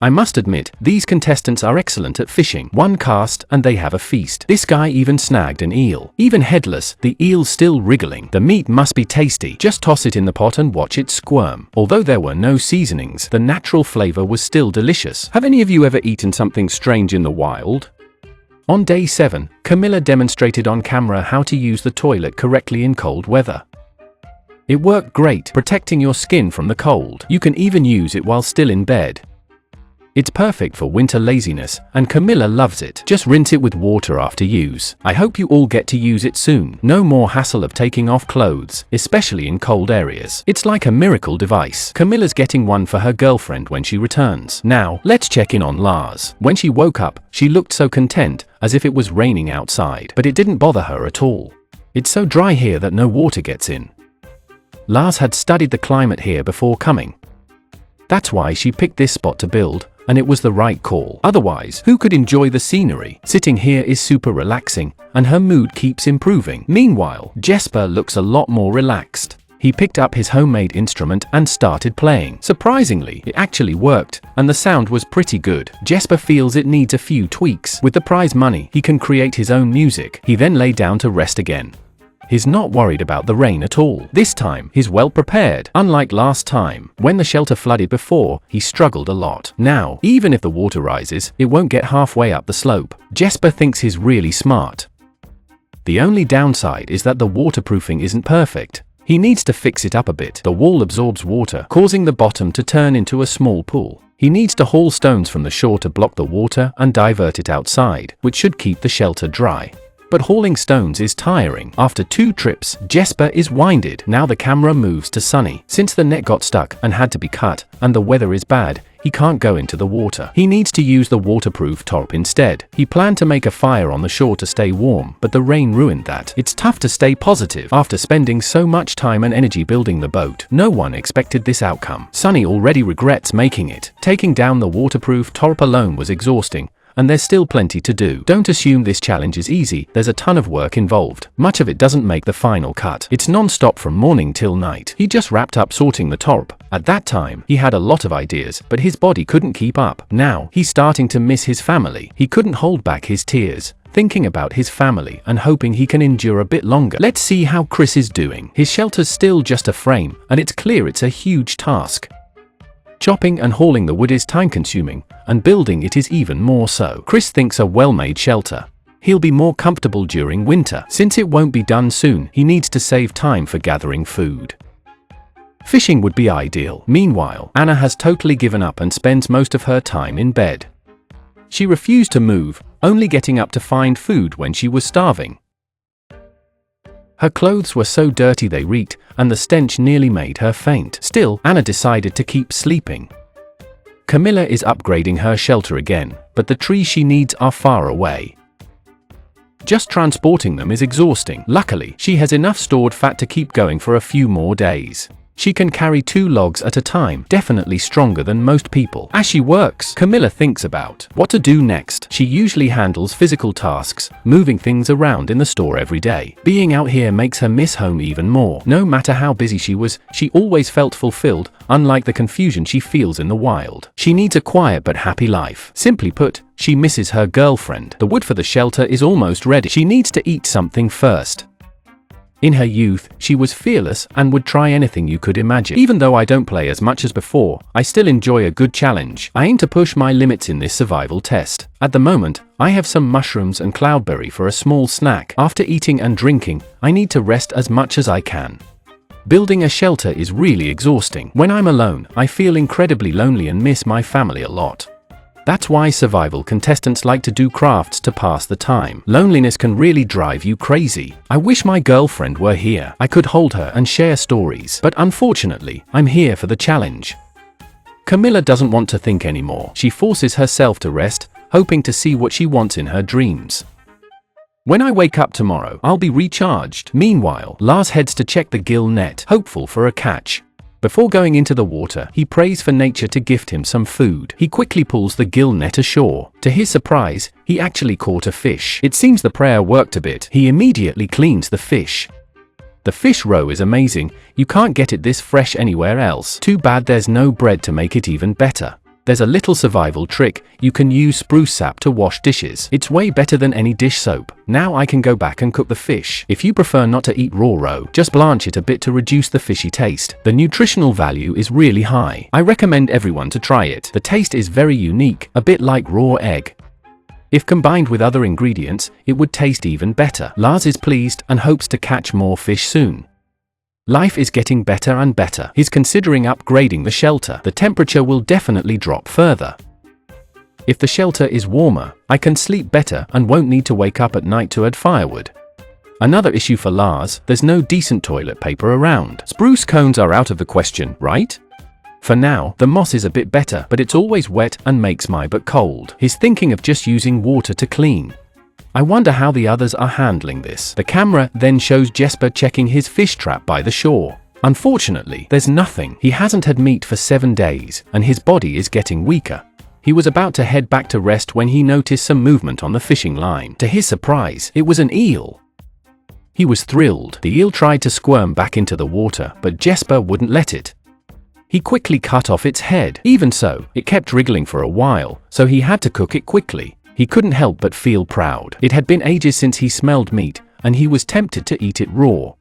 I must admit, these contestants are excellent at fishing. One cast and they have a feast. This guy even snagged an eel. Even headless, the eel's still wriggling. The meat must be tasty. Just toss it in the pot and watch it squirm. Although there were no seasonings, the natural flavor was still delicious. Have any of you ever eaten something strange in the wild? On day 7, Camilla demonstrated on camera how to use the toilet correctly in cold weather. It worked great, protecting your skin from the cold. You can even use it while still in bed. It's perfect for winter laziness, and Camilla loves it. Just rinse it with water after use. I hope you all get to use it soon. No more hassle of taking off clothes, especially in cold areas. It's like a miracle device. Camilla's getting one for her girlfriend when she returns. Now, let's check in on Lars. When she woke up, she looked so content, as if it was raining outside. But it didn't bother her at all. It's so dry here that no water gets in. Lars had studied the climate here before coming. That's why she picked this spot to build, and it was the right call. Otherwise, who could enjoy the scenery? Sitting here is super relaxing, and her mood keeps improving. Meanwhile, Jesper looks a lot more relaxed. He picked up his homemade instrument and started playing. Surprisingly, it actually worked, and the sound was pretty good. Jesper feels it needs a few tweaks. With the prize money, he can create his own music. He then lay down to rest again. He's not worried about the rain at all. This time, he's well prepared. Unlike last time, when the shelter flooded before, he struggled a lot. Now, even if the water rises, it won't get halfway up the slope. Jesper thinks he's really smart. The only downside is that the waterproofing isn't perfect. He needs to fix it up a bit. The wall absorbs water, causing the bottom to turn into a small pool. He needs to haul stones from the shore to block the water and divert it outside, which should keep the shelter dry. But hauling stones is tiring. After 2 trips, Jesper is winded. Now the camera moves to Sunny. Since the net got stuck and had to be cut, and the weather is bad, he can't go into the water. He needs to use the waterproof tarp instead. He planned to make a fire on the shore to stay warm, but the rain ruined that. It's tough to stay positive after spending so much time and energy building the boat. No one expected this outcome. Sunny already regrets making it. Taking down the waterproof tarp alone was exhausting, and there's still plenty to do. Don't assume this challenge is easy. There's a ton of work involved. Much of it doesn't make the final cut. It's non-stop from morning till night. He just wrapped up sorting the tarp. At that time, he had a lot of ideas, but his body couldn't keep up. Now, he's starting to miss his family. He couldn't hold back his tears, thinking about his family and hoping he can endure a bit longer. Let's see how Chris is doing. His shelter's still just a frame, and it's clear it's a huge task. Chopping and hauling the wood is time-consuming, and building it is even more so. Chris thinks a well-made shelter. He'll be more comfortable during winter. Since it won't be done soon, he needs to save time for gathering food. Fishing would be ideal. Meanwhile, Anna has totally given up and spends most of her time in bed. She refused to move, only getting up to find food when she was starving. Her clothes were so dirty they reeked, and the stench nearly made her faint. Still, Anna decided to keep sleeping. Camilla is upgrading her shelter again, but the trees she needs are far away. Just transporting them is exhausting. Luckily, she has enough stored fat to keep going for a few more days. She can carry 2 logs at a time, definitely stronger than most people. As she works, Camilla thinks about what to do next. She usually handles physical tasks, moving things around in the store every day. Being out here makes her miss home even more. No matter how busy she was, she always felt fulfilled, unlike the confusion she feels in the wild. She needs a quiet but happy life. Simply put, she misses her girlfriend. The wood for the shelter is almost ready. She needs to eat something first. In her youth, she was fearless and would try anything you could imagine. Even though I don't play as much as before, I still enjoy a good challenge. I aim to push my limits in this survival test. At the moment, I have some mushrooms and cloudberry for a small snack. After eating and drinking, I need to rest as much as I can. Building a shelter is really exhausting. When I'm alone, I feel incredibly lonely and miss my family a lot. That's why survival contestants like to do crafts to pass the time. Loneliness can really drive you crazy. I wish my girlfriend were here. I could hold her and share stories. But unfortunately, I'm here for the challenge. Camilla doesn't want to think anymore. She forces herself to rest, hoping to see what she wants in her dreams. When I wake up tomorrow, I'll be recharged. Meanwhile, Lars heads to check the gill net, hopeful for a catch. Before going into the water, he prays for nature to gift him some food. He quickly pulls the gill net ashore. To his surprise, he actually caught a fish. It seems the prayer worked a bit. He immediately cleans the fish. The fish roe is amazing. You can't get it this fresh anywhere else. Too bad there's no bread to make it even better. There's a little survival trick. You can use spruce sap to wash dishes. It's way better than any dish soap. Now I can go back and cook the fish. If you prefer not to eat raw, just blanch it a bit to reduce the fishy taste. The nutritional value is really high. I recommend everyone to try it. The taste is very unique, a bit like raw egg. If combined with other ingredients, it would taste even better. Lars is pleased and hopes to catch more fish soon. Life is getting better and better. He's considering upgrading the shelter. The temperature will definitely drop further. If the shelter is warmer, I can sleep better and won't need to wake up at night to add firewood. Another issue for Lars, there's no decent toilet paper around. Spruce cones are out of the question, right? For now, the moss is a bit better, but it's always wet and makes my butt cold. He's thinking of just using water to clean. I wonder how the others are handling this. The camera then shows Jesper checking his fish trap by the shore. Unfortunately, there's nothing. He hasn't had meat for 7 days, and his body is getting weaker. He was about to head back to rest when he noticed some movement on the fishing line. To his surprise, it was an eel. He was thrilled. The eel tried to squirm back into the water, but Jesper wouldn't let it. He quickly cut off its head. Even so, it kept wriggling for a while, so he had to cook it quickly. He couldn't help but feel proud. It had been ages since he smelled meat, and he was tempted to eat it raw.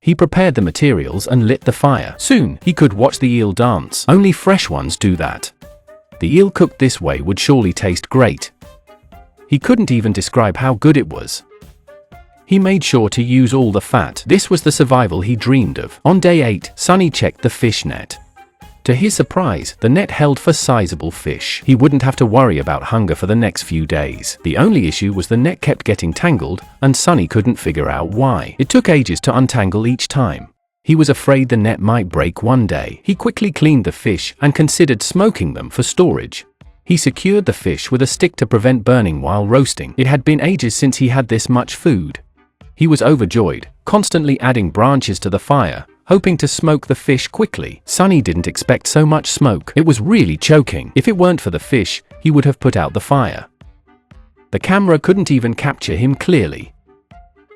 He prepared the materials and lit the fire. Soon, he could watch the eel dance. Only fresh ones do that. The eel cooked this way would surely taste great. He couldn't even describe how good it was. He made sure to use all the fat. This was the survival he dreamed of. On day 8, Sunny checked the fish net. To his surprise, the net held for sizable fish. He wouldn't have to worry about hunger for the next few days. The only issue was the net kept getting tangled, and Sunny couldn't figure out why. It took ages to untangle each time. He was afraid the net might break one day. He quickly cleaned the fish and considered smoking them for storage. He secured the fish with a stick to prevent burning while roasting. It had been ages since he had this much food. He was overjoyed, constantly adding branches to the fire, hoping to smoke the fish quickly. Sunny didn't expect so much smoke. It was really choking. If it weren't for the fish, he would have put out the fire. The camera couldn't even capture him clearly.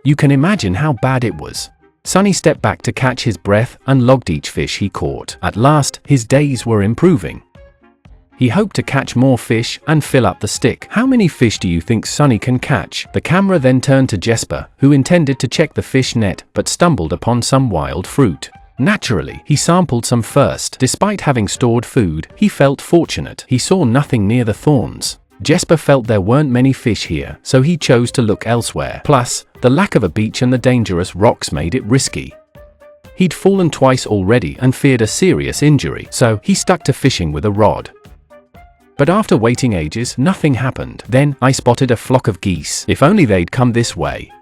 You can imagine how bad it was. Sunny stepped back to catch his breath and logged each fish he caught. At last, his days were improving. He hoped to catch more fish and fill up the stick. How many fish do you think Sunny can catch? The camera then turned to Jesper, who intended to check the fish net but stumbled upon some wild fruit. Naturally, he sampled some first. Despite having stored food, he felt fortunate. He saw nothing near the thorns. Jesper felt there weren't many fish here, so he chose to look elsewhere. Plus, the lack of a beach and the dangerous rocks made it risky. He'd fallen twice already and feared a serious injury, so he stuck to fishing with a rod. But after waiting ages, nothing happened. Then, I spotted a flock of geese. If only they'd come this way.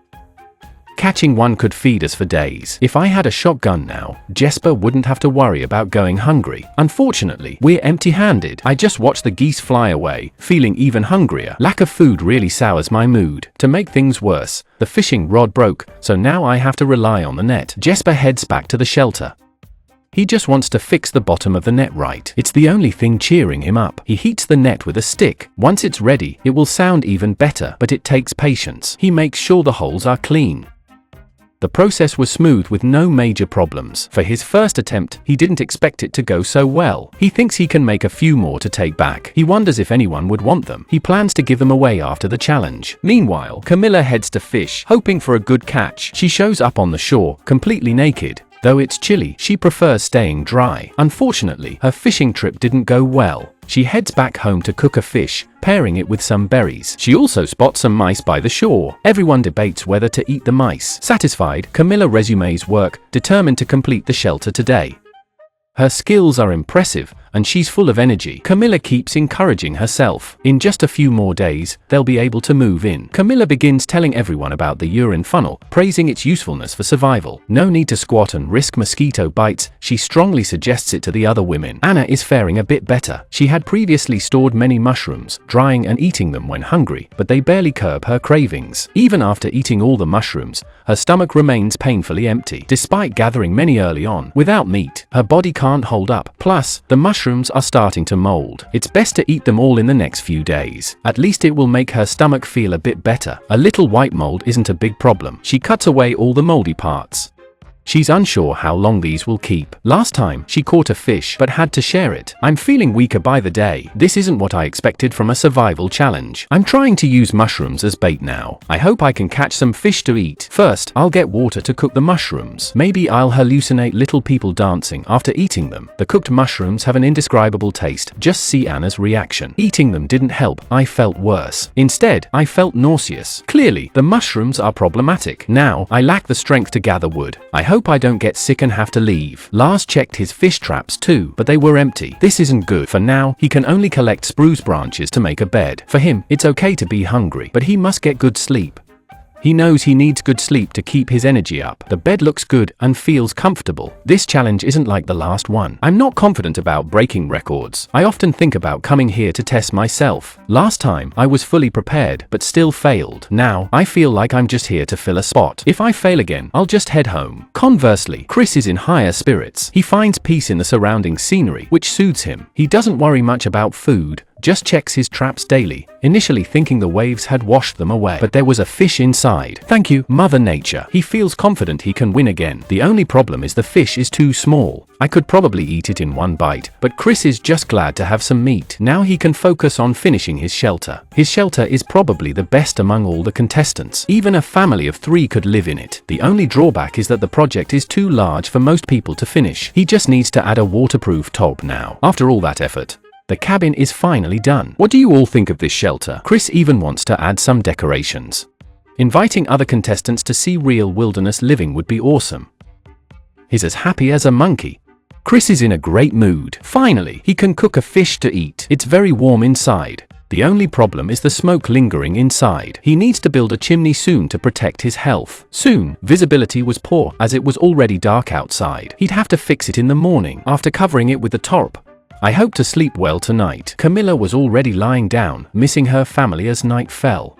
Catching one could feed us for days. If I had a shotgun now, Jesper wouldn't have to worry about going hungry. Unfortunately, we're empty-handed. I just watched the geese fly away, feeling even hungrier. Lack of food really sours my mood. To make things worse, the fishing rod broke, so now I have to rely on the net. Jesper heads back to the shelter. He just wants to fix the bottom of the net right. It's the only thing cheering him up. He heats the net with a stick. Once it's ready, it will sound even better, but it takes patience. He makes sure the holes are clean. The process was smooth with no major problems. For his first attempt, he didn't expect it to go so well. He thinks he can make a few more to take back. He wonders if anyone would want them. He plans to give them away after the challenge. Meanwhile, Camilla heads to fish, hoping for a good catch. She shows up on the shore, completely naked. Though it's chilly, she prefers staying dry. Unfortunately, her fishing trip didn't go well. She heads back home to cook a fish, pairing it with some berries. She also spots some mice by the shore. Everyone debates whether to eat the mice. Satisfied, Camilla resumes work, determined to complete the shelter today. Her skills are impressive, and she's full of energy. Camilla keeps encouraging herself. In just a few more days, they'll be able to move in. Camilla begins telling everyone about the urine funnel, praising its usefulness for survival. No need to squat and risk mosquito bites, she strongly suggests it to the other women. Anna is faring a bit better. She had previously stored many mushrooms, drying and eating them when hungry, but they barely curb her cravings. Even after eating all the mushrooms, her stomach remains painfully empty. Despite gathering many early on, without meat, her body can't hold up. Plus, the mushrooms are starting to mold. It's best to eat them all in the next few days. At least it will make her stomach feel a bit better. A little white mold isn't a big problem. She cuts away all the moldy parts. She's unsure how long these will keep. Last time, she caught a fish but had to share it. I'm feeling weaker by the day. This isn't what I expected from a survival challenge. I'm trying to use mushrooms as bait now. I hope I can catch some fish to eat. First, I'll get water to cook the mushrooms. Maybe I'll hallucinate little people dancing after eating them. The cooked mushrooms have an indescribable taste. Just see Anna's reaction. Eating them didn't help. I felt worse. Instead, I felt nauseous. Clearly, the mushrooms are problematic. Now, I lack the strength to gather wood. I hope I don't get sick and have to leave. Lars checked his fish traps too, but they were empty. This isn't good. For now, he can only collect spruce branches to make a bed. For him, it's okay to be hungry, but he must get good sleep. He knows he needs good sleep to keep his energy up. The bed looks good and feels comfortable. This challenge isn't like the last one. I'm not confident about breaking records. I often think about coming here to test myself. Last time, I was fully prepared, but still failed. Now, I feel like I'm just here to fill a spot. If I fail again, I'll just head home. Conversely, Chris is in higher spirits. He finds peace in the surrounding scenery, which soothes him. He doesn't worry much about food, just checks his traps daily, initially thinking the waves had washed them away. But there was a fish inside. Thank you, Mother Nature. He feels confident he can win again. The only problem is the fish is too small. I could probably eat it in one bite, but Chris is just glad to have some meat. Now he can focus on finishing his shelter. His shelter is probably the best among all the contestants. Even a family of 3 could live in it. The only drawback is that the project is too large for most people to finish. He just needs to add a waterproof top now. After all that effort, the cabin is finally done. What do you all think of this shelter? Chris even wants to add some decorations. Inviting other contestants to see real wilderness living would be awesome. He's as happy as a monkey. Chris is in a great mood. Finally, he can cook a fish to eat. It's very warm inside. The only problem is the smoke lingering inside. He needs to build a chimney soon to protect his health. Soon, visibility was poor as it was already dark outside. He'd have to fix it in the morning after covering it with the tarp. I hope to sleep well tonight. Camilla was already lying down, missing her family as night fell.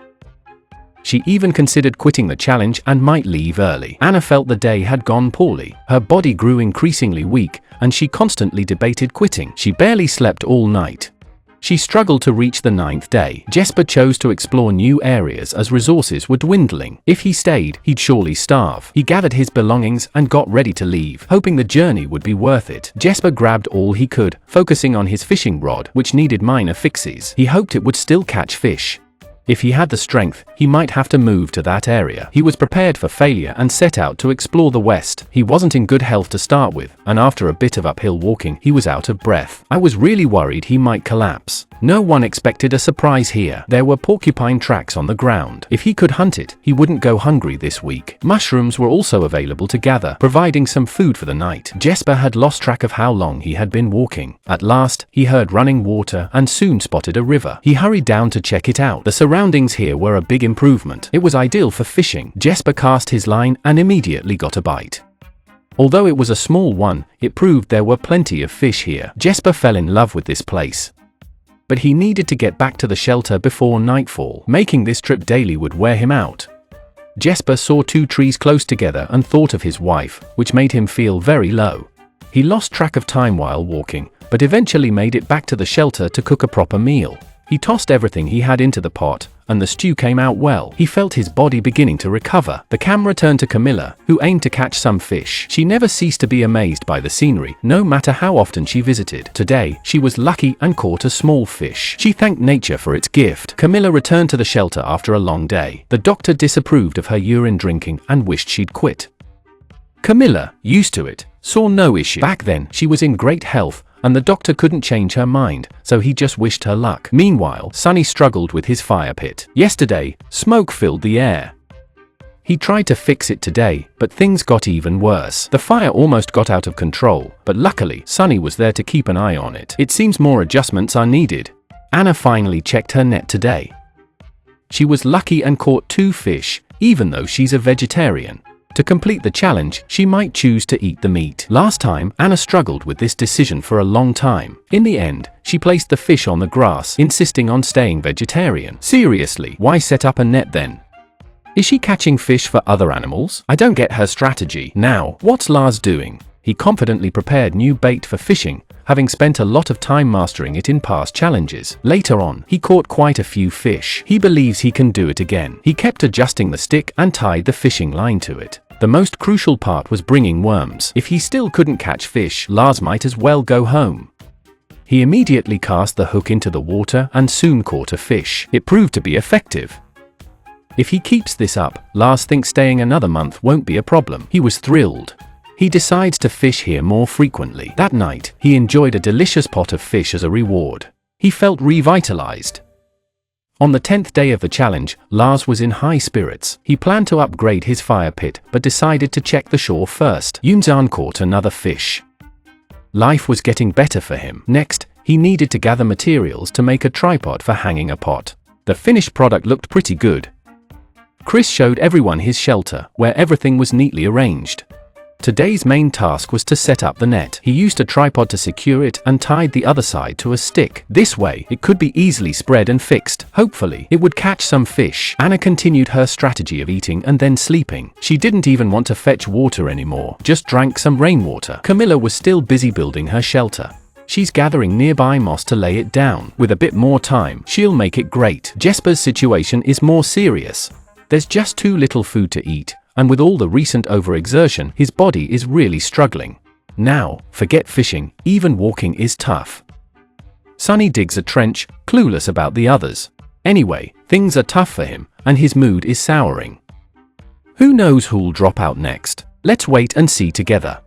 She even considered quitting the challenge and might leave early. Anna felt the day had gone poorly. Her body grew increasingly weak, and she constantly debated quitting. She barely slept all night. She struggled to reach the 9th day. Jesper chose to explore new areas as resources were dwindling. If he stayed, he'd surely starve. He gathered his belongings and got ready to leave, hoping the journey would be worth it. Jesper grabbed all he could, focusing on his fishing rod, which needed minor fixes. He hoped it would still catch fish. If he had the strength, he might have to move to that area. He was prepared for failure and set out to explore the west. He wasn't in good health to start with, and after a bit of uphill walking, he was out of breath. I was really worried he might collapse. No one expected a surprise here. There were porcupine tracks on the ground. If he could hunt it, he wouldn't go hungry this week. Mushrooms were also available to gather, providing some food for the night. Jesper had lost track of how long he had been walking. At last, he heard running water and soon spotted a river. He hurried down to check it out. The surroundings here were a big improvement. It was ideal for fishing. Jesper cast his line and immediately got a bite. Although it was a small one, it proved there were plenty of fish here. Jesper fell in love with this place. But he needed to get back to the shelter before nightfall. Making this trip daily would wear him out. Jesper saw 2 trees close together and thought of his wife, which made him feel very low. He lost track of time while walking, but eventually made it back to the shelter to cook a proper meal. He tossed everything he had into the pot, and the stew came out well. He felt his body beginning to recover. The camera turned to Camilla, who aimed to catch some fish. She never ceased to be amazed by the scenery, no matter how often she visited. Today, she was lucky and caught a small fish. She thanked nature for its gift. Camilla returned to the shelter after a long day. The doctor disapproved of her urine drinking and wished she'd quit. Camilla, used to it, saw no issue. Back then, she was in great health, and the doctor couldn't change her mind, so he just wished her luck. Meanwhile, Sonny struggled with his fire pit. Yesterday, smoke filled the air. He tried to fix it today, but things got even worse. The fire almost got out of control, but luckily, Sonny was there to keep an eye on it. It seems more adjustments are needed. Anna finally checked her net today. She was lucky and caught 2 fish, even though she's a vegetarian. To complete the challenge, she might choose to eat the meat. Last time, Anna struggled with this decision for a long time. In the end, she placed the fish on the grass, insisting on staying vegetarian. Seriously, why set up a net then? Is she catching fish for other animals? I don't get her strategy. Now, what's Lars doing? He confidently prepared new bait for fishing, having spent a lot of time mastering it in past challenges. Later on, he caught quite a few fish. He believes he can do it again. He kept adjusting the stick and tied the fishing line to it. The most crucial part was bringing worms. If he still couldn't catch fish, Lars might as well go home. He immediately cast the hook into the water and soon caught a fish. It proved to be effective. If he keeps this up, Lars thinks staying another month won't be a problem. He was thrilled. He decides to fish here more frequently. That night, he enjoyed a delicious pot of fish as a reward. He felt revitalized. On the 10th day of the challenge, Lars was in high spirits. He planned to upgrade his fire pit, but decided to check the shore first. Yunzan caught another fish. Life was getting better for him. Next, he needed to gather materials to make a tripod for hanging a pot. The finished product looked pretty good. Chris showed everyone his shelter, where everything was neatly arranged. Today's main task was to set up the net. He used a tripod to secure it and tied the other side to a stick. This way, it could be easily spread and fixed. Hopefully, it would catch some fish. Anna continued her strategy of eating and then sleeping. She didn't even want to fetch water anymore, just drank some rainwater. Camilla was still busy building her shelter. She's gathering nearby moss to lay it down. With a bit more time, she'll make it great. Jesper's situation is more serious. There's just too little food to eat, and with all the recent overexertion, his body is really struggling. Now, forget fishing, even walking is tough. Sunny digs a trench, clueless about the others. Anyway, things are tough for him, and his mood is souring. Who knows who'll drop out next? Let's wait and see together.